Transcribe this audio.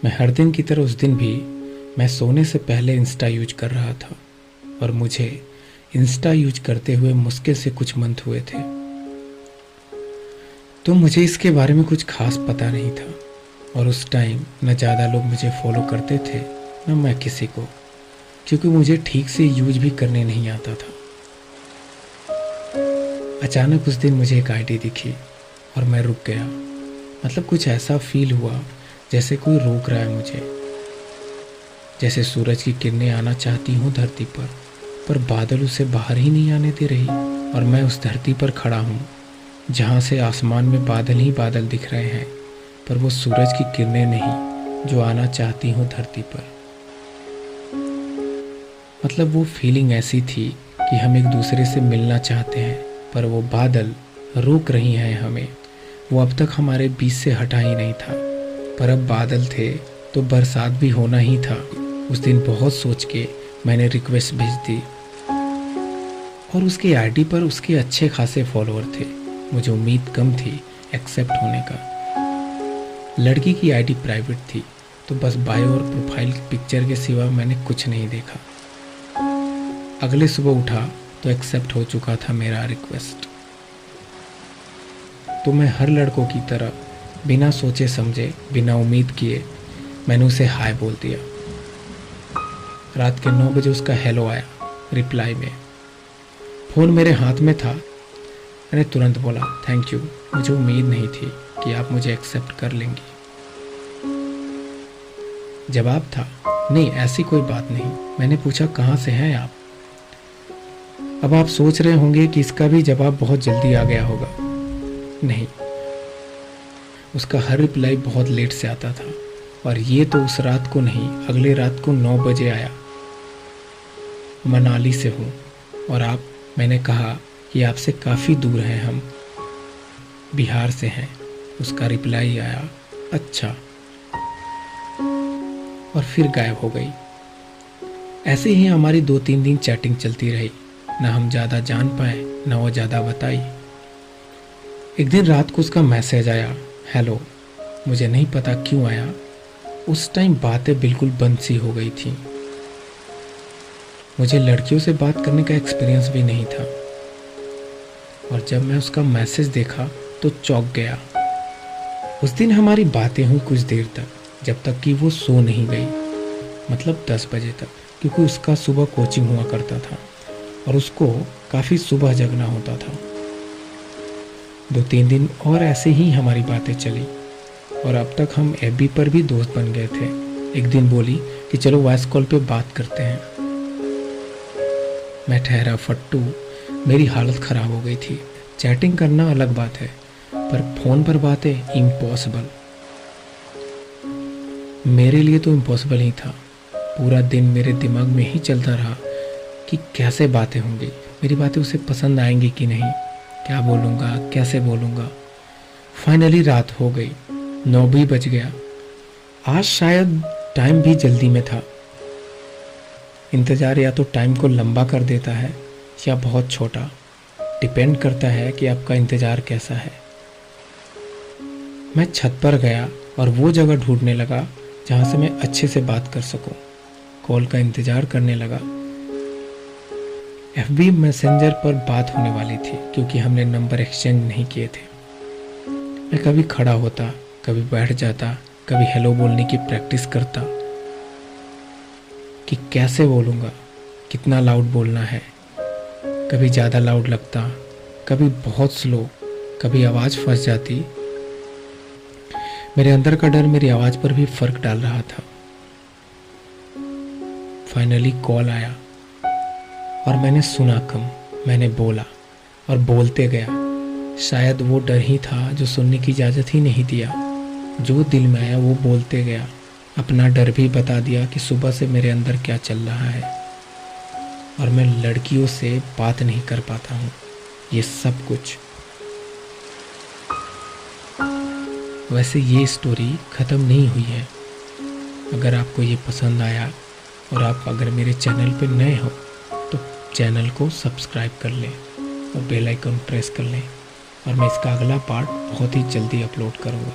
मैं हर दिन की तरह उस दिन भी मैं सोने से पहले इंस्टा यूज कर रहा था और मुझे इंस्टा यूज करते हुए मुश्किल से कुछ मंथ हुए थे। तो मुझे इसके बारे में कुछ खास पता नहीं था और उस टाइम न ज़्यादा लोग मुझे फॉलो करते थे न मैं किसी को, क्योंकि मुझे ठीक से यूज भी करने नहीं आता था। अचानक उस दिन मुझे एक आईडी दिखी और मैं रुक गया। मतलब कुछ ऐसा फील हुआ जैसे कोई रोक रहा है मुझे, जैसे सूरज की किरणें आना चाहती हूँ धरती पर बादल उसे बाहर ही नहीं आने दे रही और मैं उस धरती पर खड़ा हूँ जहाँ से आसमान में बादल ही बादल दिख रहे हैं, पर वो सूरज की किरणें नहीं जो आना चाहती हूँ धरती पर। मतलब वो फीलिंग ऐसी थी कि हम एक दूसरे से मिलना चाहते हैं पर वो बादल रोक रही हैं हमें। वो अब तक हमारे बीच से हटा ही नहीं था, पर अब बादल थे तो बरसात भी होना ही था। उस दिन बहुत सोच के मैंने रिक्वेस्ट भेज दी और उसकी आईडी पर उसके अच्छे खासे फॉलोअर थे। मुझे उम्मीद कम थी एक्सेप्ट होने का। लड़की की आईडी प्राइवेट थी तो बस बायो और प्रोफाइल की पिक्चर के सिवा मैंने कुछ नहीं देखा। अगले सुबह उठा तो एक्सेप्ट हो चुका था मेरा रिक्वेस्ट। तो मैं हर लड़कों की तरह बिना सोचे समझे बिना उम्मीद किए मैंने उसे हाय बोल दिया। रात के 9 बजे उसका हेलो आया रिप्लाई में। फ़ोन मेरे हाथ में था। मैंने तुरंत बोला थैंक यू, मुझे उम्मीद नहीं थी कि आप मुझे एक्सेप्ट कर लेंगी। जवाब था नहीं ऐसी कोई बात नहीं। मैंने पूछा कहाँ से हैं आप? अब आप सोच रहे होंगे कि इसका भी जवाब बहुत जल्दी आ गया होगा। नहीं, उसका हर रिप्लाई बहुत लेट से आता था और ये तो उस रात को नहीं अगले रात को 9 बजे आया। मनाली से हूँ और आप? मैंने कहा कि आपसे काफ़ी दूर हैं हम, बिहार से हैं। उसका रिप्लाई आया अच्छा, और फिर गायब हो गई। ऐसे ही हमारी 2-3 दिन चैटिंग चलती रही, ना हम ज़्यादा जान पाए ना वो ज़्यादा बताई। एक दिन रात को उसका मैसेज आया हेलो। मुझे नहीं पता क्यों आया, उस टाइम बातें बिल्कुल बंद सी हो गई थी। मुझे लड़कियों से बात करने का एक्सपीरियंस भी नहीं था और जब मैं उसका मैसेज देखा तो चौंक गया। उस दिन हमारी बातें हुई कुछ देर तक, जब तक कि वो सो नहीं गई, मतलब 10 बजे तक, क्योंकि उसका सुबह कोचिंग हुआ करता था और उसको काफ़ी सुबह जगना होता था। 2-3 दिन और ऐसे ही हमारी बातें चली और अब तक हम एफबी पर भी दोस्त बन गए थे। एक दिन बोली कि चलो वॉइस कॉल पे बात करते हैं। मैं ठहरा फट्टू, मेरी हालत ख़राब हो गई थी। चैटिंग करना अलग बात है पर फ़ोन पर बातें इम्पॉसिबल। मेरे लिए तो इम्पॉसिबल ही था। पूरा दिन मेरे दिमाग में ही चलता रहा कि कैसे बातें होंगी, मेरी बातें उसे पसंद आएंगी कि नहीं, क्या बोलूँगा, कैसे बोलूँगा। फाइनली रात हो गई, 9 भी बज गया। आज शायद टाइम भी जल्दी में था। इंतज़ार या तो टाइम को लंबा कर देता है या बहुत छोटा, डिपेंड करता है कि आपका इंतज़ार कैसा है। मैं छत पर गया और वो जगह ढूंढने लगा जहाँ से मैं अच्छे से बात कर सकूं। कॉल का इंतज़ार करने लगा। एफबी मैसेंजर पर बात होने वाली थी क्योंकि हमने नंबर एक्सचेंज नहीं किए थे। मैं कभी खड़ा होता, कभी बैठ जाता, कभी हेलो बोलने की प्रैक्टिस करता कि कैसे बोलूँगा, कितना लाउड बोलना है। कभी ज़्यादा लाउड लगता, कभी बहुत स्लो, कभी आवाज़ फंस जाती। मेरे अंदर का डर मेरी आवाज़ पर भी फर्क डाल रहा था। फाइनली कॉल आया और मैंने सुना कम, मैंने बोला और बोलते गया। शायद वो डर ही था जो सुनने की इजाज़त ही नहीं दिया। जो दिल में आया वो बोलते गया। अपना डर भी बता दिया कि सुबह से मेरे अंदर क्या चल रहा है और मैं लड़कियों से बात नहीं कर पाता हूँ। ये सब कुछ। वैसे ये स्टोरी ख़त्म नहीं हुई है। अगर आपको ये पसंद आया और आप अगर मेरे चैनल पर नए हो तो चैनल को सब्सक्राइब कर लें और बेल आइकन प्रेस कर लें और मैं इसका अगला पार्ट बहुत ही जल्दी अपलोड करूँगा।